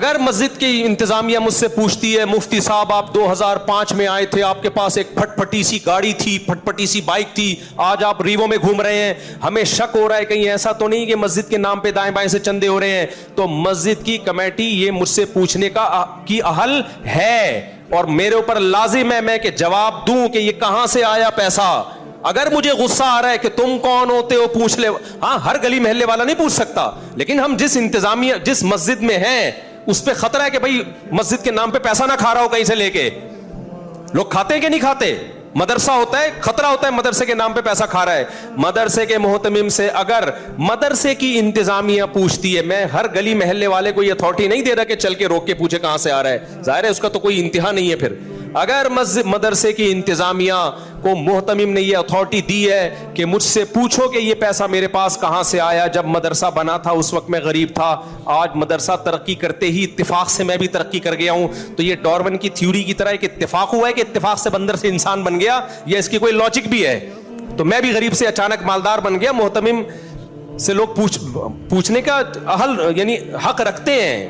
اگر مسجد کی انتظامیہ مجھ سے پوچھتی ہے مفتی صاحب آپ 2005 میں آئے تھے, آپ کے پاس ایک پھٹ پھٹی سی گاڑی تھی, پھٹ پھٹی سی بائک تھی, آج آپ ریوو میں گھوم رہے ہیں, ہمیں شک ہو رہا ہے کہیں ایسا تو نہیں کہ مسجد کے نام پہ دائیں بائیں سے چندے ہو رہے ہیں, تو مسجد کی کمیٹی یہ مجھ سے پوچھنے کی اہل ہے اور میرے اوپر لازم ہے میں کہ جواب دوں کہ یہ کہاں سے آیا پیسہ. اگر مجھے غصہ آ رہا ہے کہ تم کون ہوتے ہو پوچھ لے, ہاں ہر گلی محلے والا نہیں پوچھ سکتا, لیکن ہم جس انتظامیہ جس مسجد میں ہیں اس پہ خطرہ ہے کہ بھئی مسجد کے نام پہ پیسہ نہ کھا رہا ہو کہیں سے لے کے. لوگ کھاتے ہیں کہ نہیں کھاتے؟ مدرسہ ہوتا ہے, خطرہ ہوتا ہے مدرسے کے نام پہ پیسہ کھا رہا ہے. مدرسے کے محتمم سے اگر مدرسے کی انتظامیہ پوچھتی ہے, میں ہر گلی محلے والے کو یہ اتھارٹی نہیں دے رہا کہ چل کے روک کے پوچھے کہاں سے آ رہا ہے, ظاہر ہے اس کا تو کوئی انتہا نہیں ہے. پھر اگر مدرسے کی انتظامیہ کو محتمم نے یہ اتھارٹی دی ہے کہ مجھ سے پوچھو کہ یہ پیسہ میرے پاس کہاں سے آیا, جب مدرسہ بنا تھا اس وقت میں غریب تھا, آج مدرسہ ترقی کرتے ہی اتفاق سے میں بھی ترقی کر گیا ہوں, تو یہ ڈارون کی تھیوری کی طرح ایک اتفاق ہوا ہے کہ اتفاق سے بندر سے انسان بن گیا, یہ اس کی کوئی لاجک بھی ہے. تو میں بھی غریب سے اچانک مالدار بن گیا. محتمم سے لوگ پوچھنے کا اہل یعنی حق رکھتے ہیں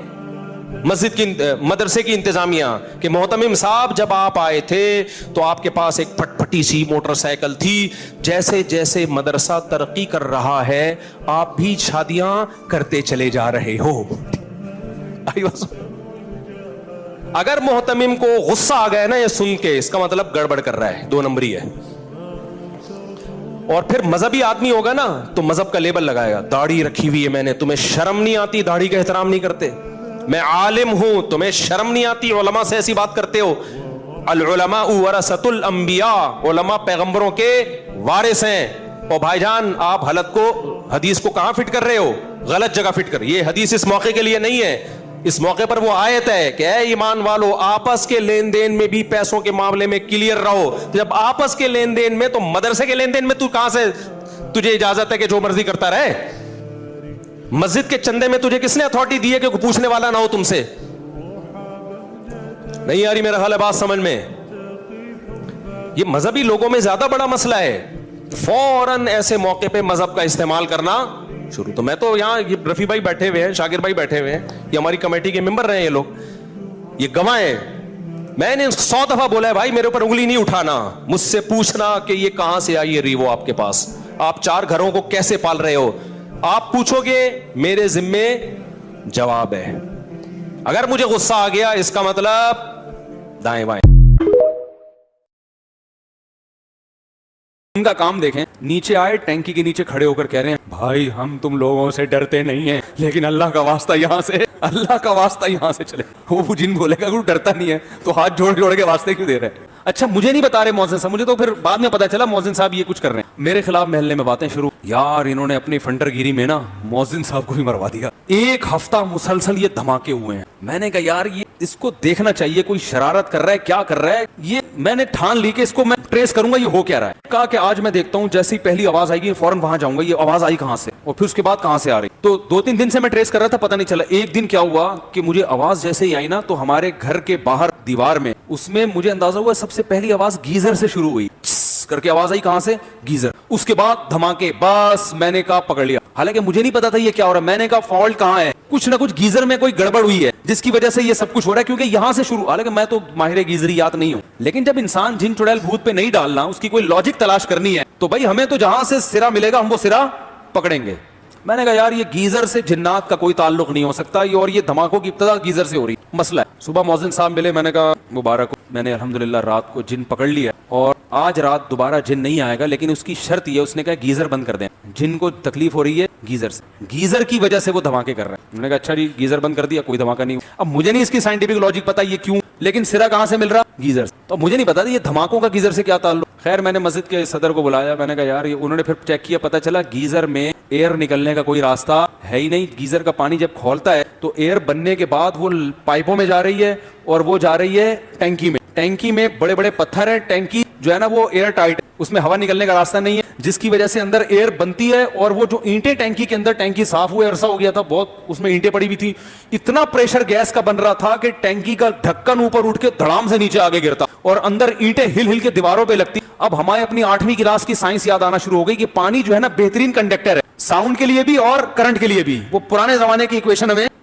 مسجد کی مدرسے کی انتظامیہ کہ محتمم صاحب جب آپ آئے تھے تو آپ کے پاس ایک پھٹ پھٹی سی موٹر سائیکل تھی, جیسے جیسے مدرسہ ترقی کر رہا ہے آپ بھی شادیاں کرتے چلے جا رہے ہو. اگر محتمم کو غصہ آ گیا نا یہ سن کے, اس کا مطلب گڑبڑ کر رہا ہے, 2 نمبری ہے. اور پھر مذہبی آدمی ہوگا نا تو مذہب کا لیبل لگائے گا, داڑھی رکھی ہوئی ہے میں نے, تمہیں شرم نہیں آتی, داڑھی کا احترام نہیں کرتے. میں عالم ہوں, تمہیں شرم نہیں آتی, علماء سے ایسی بات کرتے ہو. العلماء ورثۃ الانبیاء, علماء پیغمبروں کے وارث ہیں. اور بھائی جان آپ حدیث کو کہاں فٹ کر رہے ہو؟ غلط جگہ فٹ کر. یہ حدیث اس موقع کے لیے نہیں ہے, اس موقع پر وہ آیت ہے کہ اے ایمان والو آپس کے لین دین میں بھی پیسوں کے معاملے میں کلیئر رہو. جب آپس کے لین دین میں, تو مدرسے کے لین دین میں تو کہاں سے تجھے اجازت ہے کہ جو مرضی کرتا رہے؟ مسجد کے چندے میں تجھے کس نے اتھارٹی دی ہے کہ پوچھنے والا نہ ہو تم سے؟ نہیں آ رہی میرا خیال ہے بات سمجھ میں. یہ مذہبی لوگوں میں زیادہ بڑا مسئلہ ہے, فوراً ایسے موقع پہ مذہب کا استعمال کرنا شروع. تو میں تو یہاں یہ رفیع بھائی بیٹھے ہوئے ہیں, شاکر بھائی بیٹھے ہوئے ہیں, یہ ہماری کمیٹی کے ممبر رہے ہیں, یہ لوگ یہ گواہ ہیں. میں نے 100 دفعہ بولا ہے بھائی میرے اوپر انگلی نہیں اٹھانا, مجھ سے پوچھنا کہ یہ کہاں سے آئی ہے ریوو آپ کے پاس, آپ 4 گھروں کو کیسے پال رہے ہو, آپ پوچھو گے میرے ذمے جواب ہے. اگر مجھے غصہ آ گیا اس کا مطلب دائیں بائیں. ان کا کام دیکھیں, نیچے آئے ٹینکی کے نیچے کھڑے ہو کر کہہ رہے ہیں بھائی ہم تم لوگوں سے ڈرتے نہیں ہیں, لیکن اللہ کا واسطہ یہاں سے چلے. وہ جن بولے گا ڈرتا نہیں ہے تو ہاتھ جوڑ کے واسطے کیوں دے رہے ہیں؟ اچھا مجھے نہیں بتا رہے مؤذن صاحب, مجھے تو پھر بعد میں پتا چلا مؤذن صاحب یہ کچھ کر رہے ہیں. میرے خلاف محلے میں باتیں شروع, یار انہوں نے اپنی فنٹر گیری میں نا مؤذن صاحب کو بھی مروا دیا. 1 ہفتہ مسلسل یہ دھماکے ہوئے ہیں. میں نے کہا یار یہ اس کو دیکھنا چاہیے, کوئی شرارت کر رہا ہے, کیا کر رہا ہے. یہ میں نے ٹھان لی کہ اس کو میں ٹریس کروں گا یہ ہو کیا رہا ہے. کہا کہ آج میں دیکھتا ہوں جیسی پہلی آواز آئے گی فوراً وہاں جاؤں گا, یہ آواز آئی کہاں سے اور پھر اس کے بعد کہاں سے آ رہی. تو 2-3 دن سے میں ٹریس کر رہا تھا, پتہ نہیں چلا. ایک دن کیا ہوا کہ مجھے آواز جیسے ہی آئی نا تو ہمارے گھر کے باہر دیوار میں, اس میں مجھے اندازہ ہوا سب سے پہلی آواز گیزر سے شروع ہوئی, کر کے آواز آئی کہاں سے, گیزر. اس کے بعد دھماکے. بس میں نے کہا پکڑ لیا, حالانکہ مجھے نہیں پتا تھا یہ کیا ہو رہا ہے. میں نے کہا فالٹ کہاں ہے, کچھ نہ کچھ گیزر میں کوئی گڑبڑ ہوئی ہے جس کی وجہ سے یہ سب کچھ ہو رہا ہے, کیونکہ یہاں سے شروع. حالانکہ میں تو ماہر گیزریات نہیں ہوں, لیکن جب انسان جن چڑیل بھوت پہ نہیں ڈالنا, اس کی کوئی لاجک تلاش کرنی ہے, تو بھائی ہمیں تو جہاں سے سرا ملے گا ہم وہ سرا پکڑیں گے. میں نے کہا یار یہ گیزر سے جنات کا کوئی تعلق نہیں ہو سکتا, اور یہ دھماکوں کی ابتدا گیزر سے ہو رہی مسئلہ ہے. صبح مؤذن صاحب ملے, میں نے کہا مبارک, میں نے الحمدللہ رات کو جن پکڑ لیا اور آج رات دوبارہ جن نہیں آئے گا, لیکن اس کی شرط یہ, اس نے کہا گیزر بند کر دیں, جن کو تکلیف ہو رہی ہے گیزر سے, گیزر کی وجہ سے وہ دھماکے کر رہے ہیں. میں نے کہا اچھا جی گیزر بند کر دیا, کوئی دھماکہ نہیں. اب مجھے نہیں اس کی سائنٹیفک لاجک پتا یہ کیوں, لیکن سرا کہاں سے مل رہا, گیزر سے. تو مجھے نہیں پتا یہ دھماکوں کا گیزر سے کیا تعلق. خیر میں نے مسجد کے صدر کو بلایا, میں نے کہا یار انہوں نے پھر چیک کیا, پتا چلا گیزر میں ایئر نکلنے کا کوئی راستہ ہے ہی نہیں. گیزر کا پانی جب کھولتا ہے تو ایئر بننے کے بعد وہ پائپوں میں جا رہی ہے اور وہ جا رہی ہے ٹینکی میں. ٹینکی میں بڑے بڑے پتھر ہیں, ٹینکی جو ہے نا وہ ایئر ٹائٹ, اس میں ہوا نکلنے کا راستہ نہیں ہے, جس کی وجہ سے اندر ایئر بنتی ہے. اور وہ جو اینٹیں ٹینکی کے اندر, ٹینکی صاف ہوئے عرصہ ہو گیا تھا بہت, اس میں اینٹیں پڑی ہوئی تھی, اتنا پریشر گیس کا بن رہا تھا کہ ٹینکی کا ڈھکن اوپر اٹھ کے دھڑام سے نیچے آگے گرتا اور اندر اینٹیں ہل ہل کے دیواروں پہ لگتی. اب ہمارے اپنی 8ویں کلاس کی سائنس یاد آنا شروع ہو گئی کہ پانی جو ہے نا بہترین کنڈکٹر ہے, ساؤنڈ کے لیے بھی اور کرنٹ کے لیے بھی. وہ پرانے زمانے کی ایکویشن ہمیں